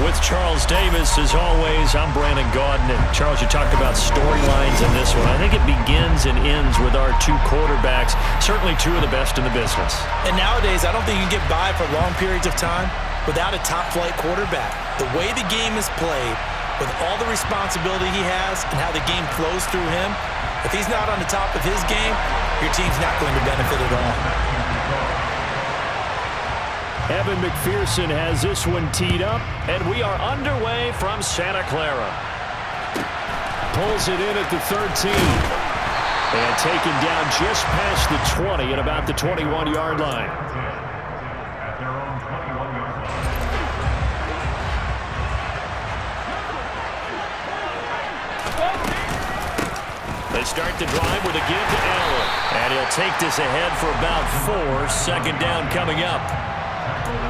With Charles Davis, as always, I'm Brandon Gaudin. And Charles, you talked about storylines in this one. I think it begins and ends with our two quarterbacks, certainly two of the bbest in the business. And nowadays, I don't think you can get by for long periods of time without a top-flight quarterback. The way the game is played, with all the responsibility he has and how the game flows through him, if he's not on the top of his game, your team's not going to benefit at all. Evan McPherson has this one teed up, and we are underway from Santa Clara. Pulls it in at the 13. And taken down just past the 20 at about the 21-yard line. They start the drive with a give to Allen. And he'll take this ahead for about 4. Second down coming up.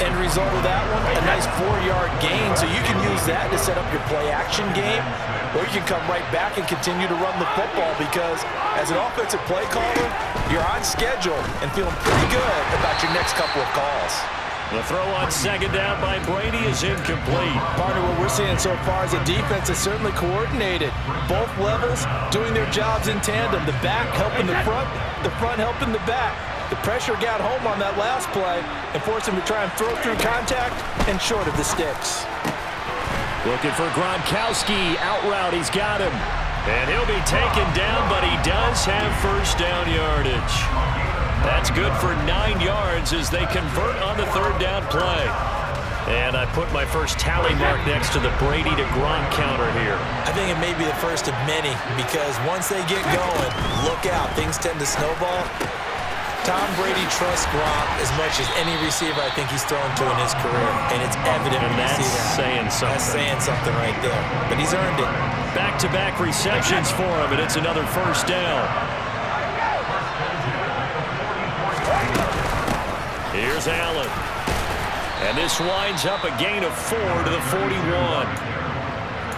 End result of that one, a nice 4-yard gain. So you can use that to set up your play-action game, or you can come right back and continue to run the football because as an offensive play caller, you're on schedule and feeling pretty good about your next couple of calls. The throw on second down by Brady is incomplete. Partner, what we're seeing so far is the defense is certainly coordinated. Both levels doing their jobs in tandem. The back helping the front helping the back. The pressure got home on that last play and forced him to try and throw through contact and short of the sticks. Looking for Gronkowski. Out route, he's got him. And he'll be taken down, but he does have first down yardage. That's good for 9 yards as they convert on the third down play. And I put my first tally mark next to the Brady to Gronk counter here. I think it may be the first of many because once they get going, look out, things tend to snowball. Tom Brady trusts Gronk as much as any receiver I think he's thrown to in his career. And it's evident when you see that. Saying something. That's saying something right there. But he's earned it. Back-to-back receptions for him, and it's another first down. Here's Allen. And this winds up a gain of 4 to the 41.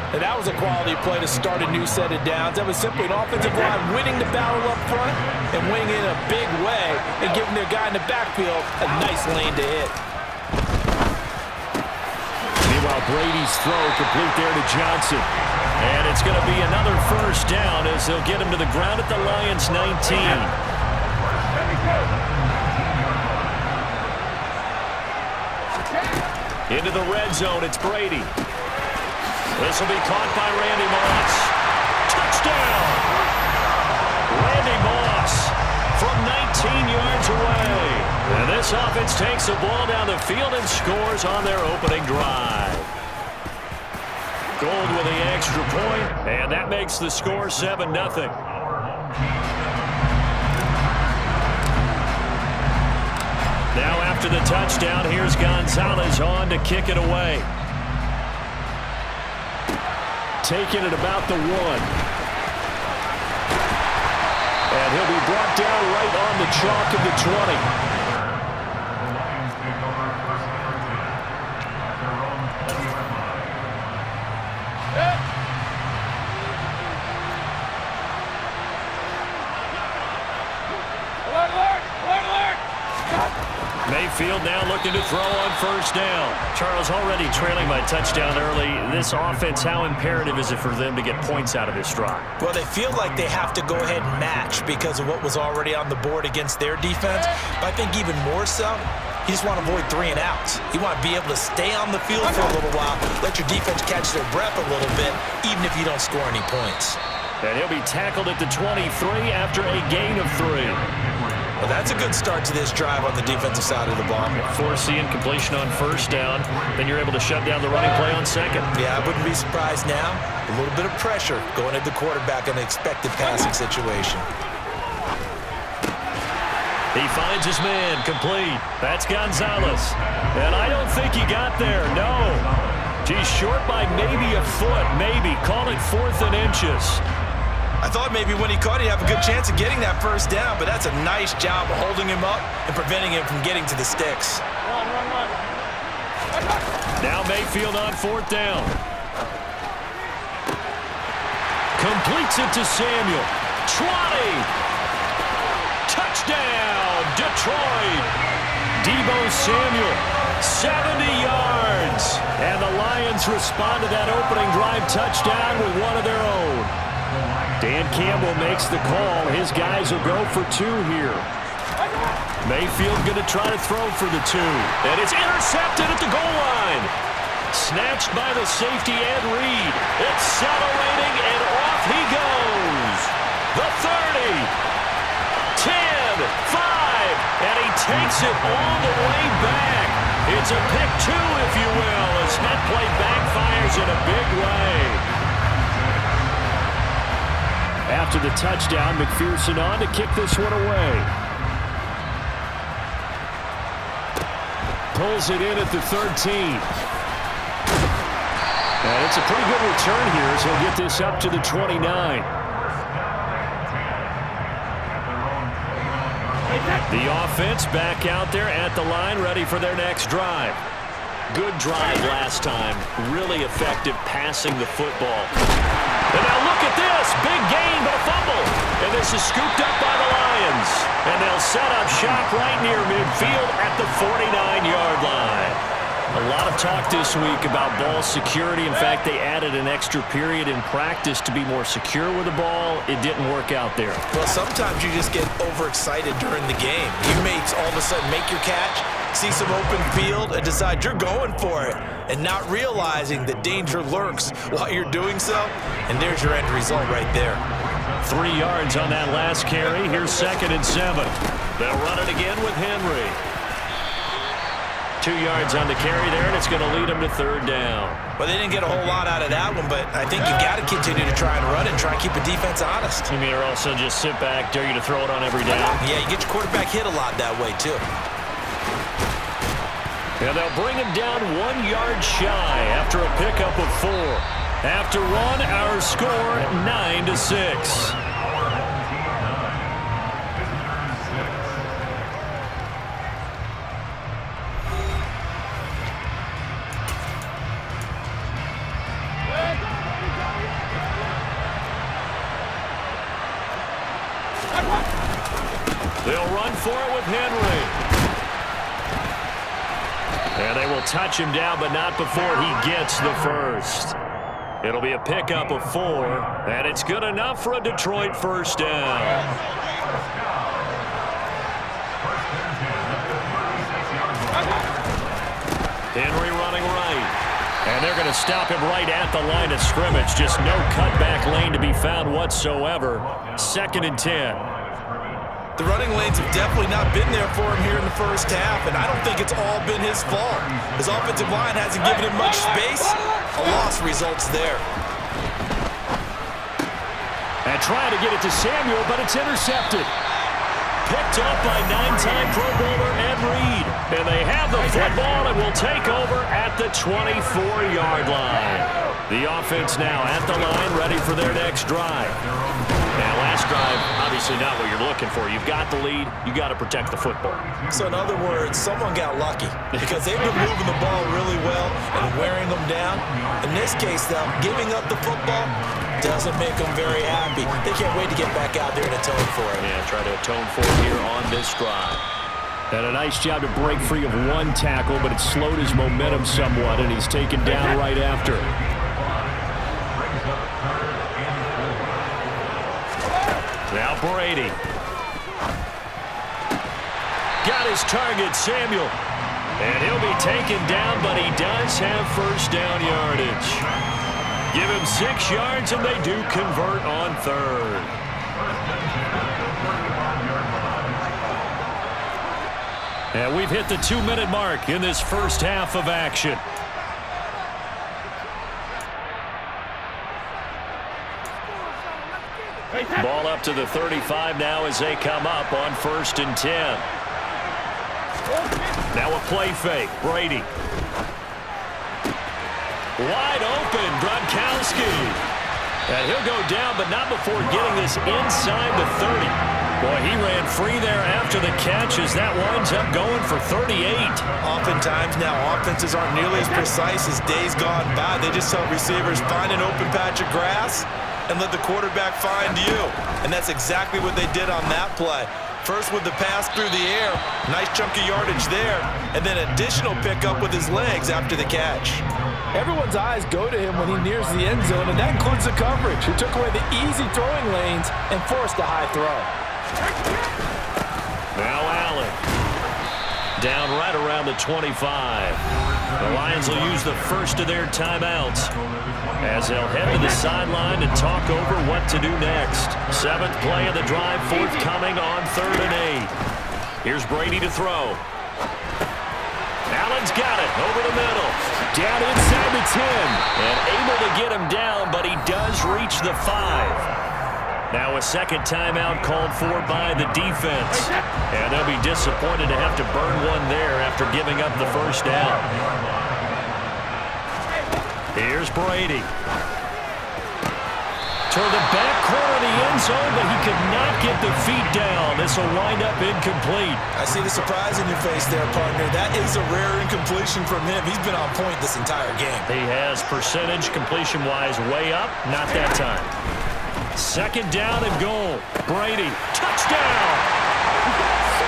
And that was a quality play to start a new set of downs. That was simply an offensive line winning the battle up front and winning in a big way and giving their guy in the backfield a nice lane to hit. Meanwhile, Brady's throw complete there to Johnson. And it's going to be another first down as they'll get him to the ground at the Lions' 19. Into the red zone, it's Brady. This will be caught by Randy Moss. Touchdown! Randy Moss from 19 yards away. And this offense takes the ball down the field and scores on their opening drive. Gold with the extra point, and that makes the score 7-0. Now after the touchdown, here's Gonzalez on to kick it away. Taking it about the 1. And he'll be brought down right on the chalk of the 20. Mayfield now looking to throw on first down. Charles, already trailing by touchdown early. This offense, how imperative is it for them to get points out of this drive? Well, they feel like they have to go ahead and match because of what was already on the board against their defense. But I think even more so, you just want to avoid 3 and outs. You want to be able to stay on the field for a little while, let your defense catch their breath a little bit, even if you don't score any points. And he'll be tackled at the 23 after a gain of 3. Well, that's a good start to this drive on the defensive side of the ball. Forcing completion on first down. Then you're able to shut down the running play on second. Yeah, I wouldn't be surprised now. A little bit of pressure going at the quarterback in an expected passing situation. He finds his man, complete. That's Gonzalez. And I don't think he got there, no. He's short by maybe a foot, maybe. Call it 4th and inches. I thought maybe when he caught it, he'd have a good chance of getting that first down, but that's a nice job of holding him up and preventing him from getting to the sticks. Now Mayfield on 4th down. Completes it to Samuel. 20. Touchdown, Detroit. Deebo Samuel, 70 yards. And the Lions Lions respond to that opening drive touchdown with one of their own. Dan Campbell makes the call. His guys will go for 2 here. Mayfield going to try to throw for the 2. And it's intercepted at the goal line. Snatched by the safety Ed Reed. Accelerating, and off he goes. The 30. 10. 5. And he takes it all the way back. It's a pick 2, if you will, as that play backfires in a big way. After the touchdown, McPherson on to kick this one away. Pulls it in at the 13. And it's a pretty good return here as he'll get this up to the 29. The offense back out there at the line, ready for their next drive. Good drive last time. Really effective passing the football. And now look at this. Big gain, but a fumble. And this is scooped up by the Lions. And they'll set up shop right near midfield at the 49-yard line. A lot of talk this week about ball security. In fact, they added an extra period in practice to be more secure with the ball. It didn't work out there. Well, sometimes you just get overexcited during the game. You may all of a sudden make your catch, see some open field, and decide you're going for it, and not realizing that danger lurks while you're doing so. And there's your end result right there. 3 yards on that last carry. Here's 2nd and 7. They'll run it again with Henry. 2 yards on the carry there, and it's going to lead them to 3rd down. Well, they didn't get a whole lot out of that one, but I think you got to continue to try and run it and try and keep the defense honest. You mean, or also just sit back, dare you to throw it on every down? Yeah, you get your quarterback hit a lot that way, too. And they'll bring him down 1 yard shy after a pickup of 4. After one, our score 9-6. They'll run for it with Henry. And they will touch him down, but not before he gets the first. It'll be a pickup of 4, and it's good enough for a Detroit first down. Henry running right. And they're going to stop him right at the line of scrimmage. Just no cutback lane to be found whatsoever. 2nd and 10. The running lanes have definitely not been there for him here in the first half, and I don't think it's all been his fault. His offensive line hasn't given him much space. A loss results there. And trying to get it to Samuel, but it's intercepted. Picked up by 9-time Pro Bowler Ed Reed. And they have the football and will take over at the 24-yard line. The offense now at the line, ready for their next drive. Now, last drive, obviously not what you're looking for. You've got the lead. You've got to protect the football. So, in other words, someone got lucky because they've been moving the ball really well and wearing them down. In this case, though, giving up the football doesn't make them very happy. They can't wait to get back out there and atone for it. Yeah, try to atone for it here on this drive. And a nice job to break free of one tackle, but it slowed his momentum somewhat, and he's taken down right after. Now Brady. Got his target, Samuel. And he'll be taken down, but he does have first down yardage. Give him 6 yards, and they do convert on 3rd. And we've hit the 2-minute mark in this first half of action. Ball up to the 35 now as they come up on 1st and 10. Now a play fake. Brady. Wide open, Gronkowski. And he'll go down, but not before getting this inside the 30. Boy, he ran free there after the catch as that winds up going for 38. Oftentimes now, offenses aren't nearly as precise as days gone by. They just tell receivers, find an open patch of grass and let the quarterback find you. And that's exactly what they did on that play. First with the pass through the air, nice chunk of yardage there, and then additional pickup with his legs after the catch. Everyone's eyes go to him when he nears the end zone, and that includes the coverage, who took away the easy throwing lanes and forced a high throw. Now Allen. Down right around the 25. The Lions will use the first of their timeouts as they'll head to the sideline and talk over what to do next. 7th play of the drive, forthcoming on 3rd and 8. Here's Brady to throw. Allen's got it over the middle. Down inside the 10. And able to get him down, but he does reach the 5. Now a second timeout called for by the defense. And they'll be disappointed to have to burn one there after giving up the first down. Here's Brady. Toward the back corner of the end zone, but he could not get the feet down. This will wind up incomplete. I see the surprise in your face there, partner. That is a rare incompletion from him. He's been on point this entire game. He has percentage completion-wise way up. Not that time. 2nd down and goal. Brady, touchdown!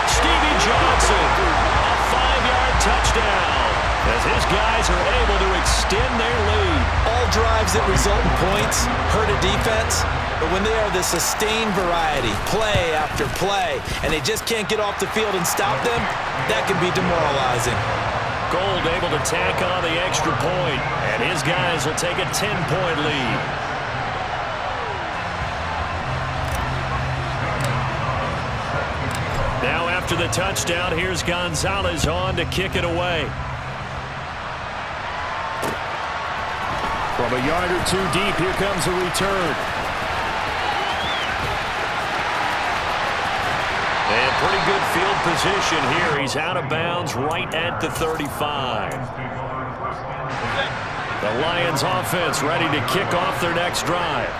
Stevie Johnson, a 5-yard touchdown as his guys are able to extend their lead. All drives that result in points hurt a defense, but when they are the sustained variety, play after play, and they just can't get off the field and stop them, that can be demoralizing. Gold able to tack on the extra point, and his guys will take a 10-point lead. Now after the touchdown, here's Gonzalez on to kick it away. From a yard or two deep, here comes a return. And pretty good field position here. He's out of bounds right at the 35. The Lions offense ready to kick off their next drive.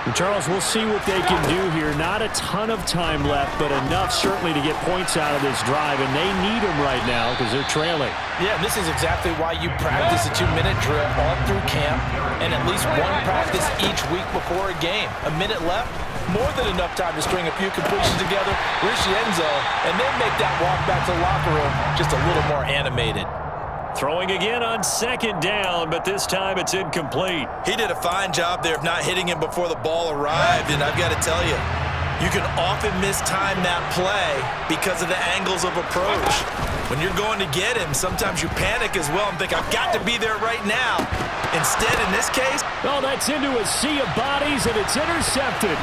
And Charles, we'll see what they can do here. Not a ton of time left, but enough certainly to get points out of this drive, and they need them right now because they're trailing. Yeah, this is exactly why you practice a 2-minute drill all through camp and at least one practice each week before a game. A minute left, more than enough time to string a few completions together, reach the end zone, and then make that walk back to the locker room just a little more animated. Throwing again on 2nd down, but this time it's incomplete. He did a fine job there of not hitting him before the ball arrived, and I've got to tell you, you can often mistime that play because of the angles of approach. When you're going to get him, sometimes you panic as well and think, I've got to be there right now. Instead, in this case... Oh, that's into a sea of bodies, and it's intercepted.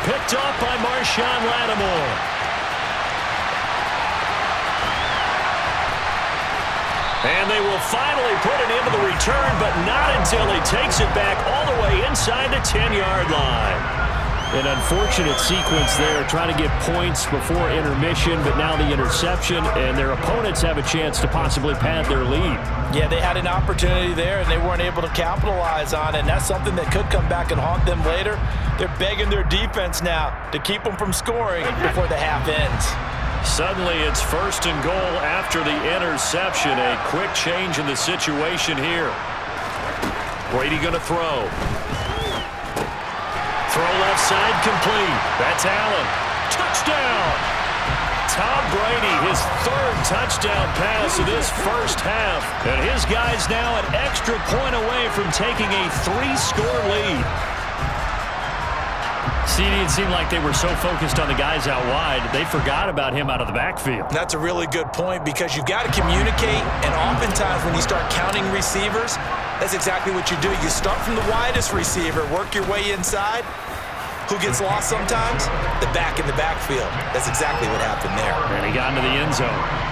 Picked off by Marshawn Lattimore. And they will finally put it into the return, but not until he takes it back all the way inside the 10-yard line. An unfortunate sequence there, trying to get points before intermission, but now the interception, and their opponents have a chance to possibly pad their lead. Yeah, they had an opportunity there, and they weren't able to capitalize on it, and that's something that could come back and haunt them later. They're begging their defense now to keep them from scoring before the half ends. Suddenly, it's 1st and goal after the interception. A quick change in the situation here. Brady going to throw. Throw left side complete. That's Allen. Touchdown! Tom Brady, his 3rd touchdown pass of this first half. And his guys now an extra point away from taking a 3-score lead. It seemed like they were so focused on the guys out wide, they forgot about him out of the backfield. That's a really good point because you've got to communicate, and oftentimes when you start counting receivers, that's exactly what you do. You start from the widest receiver, work your way inside. Who gets lost sometimes? The back in the backfield. That's exactly what happened there. And he got into the end zone.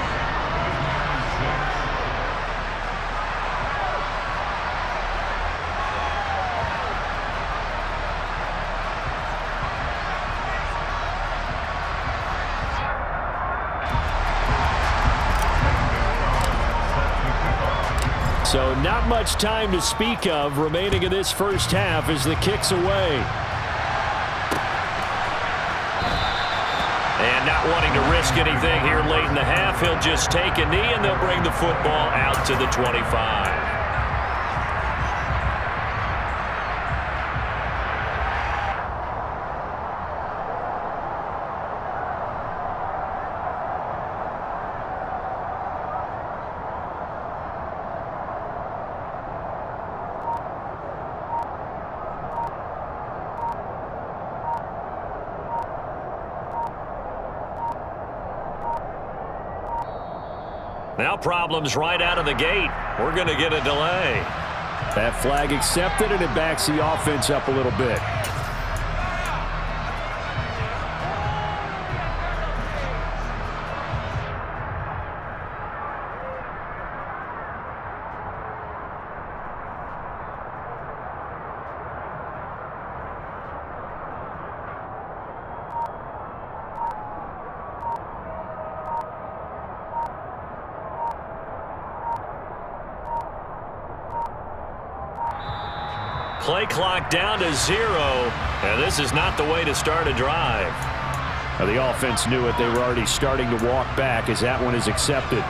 So not much time to speak of remaining in this first half as the kick's away. And not wanting to risk anything here late in the half, he'll just take a knee and they'll bring the football out to the 25. Now problems right out of the gate. We're going to get a delay. That flag accepted, and it backs the offense up a little bit. Play clock down to 0, and this is not the way to start a drive. Now, the offense knew it. They were already starting to walk back as that one is accepted.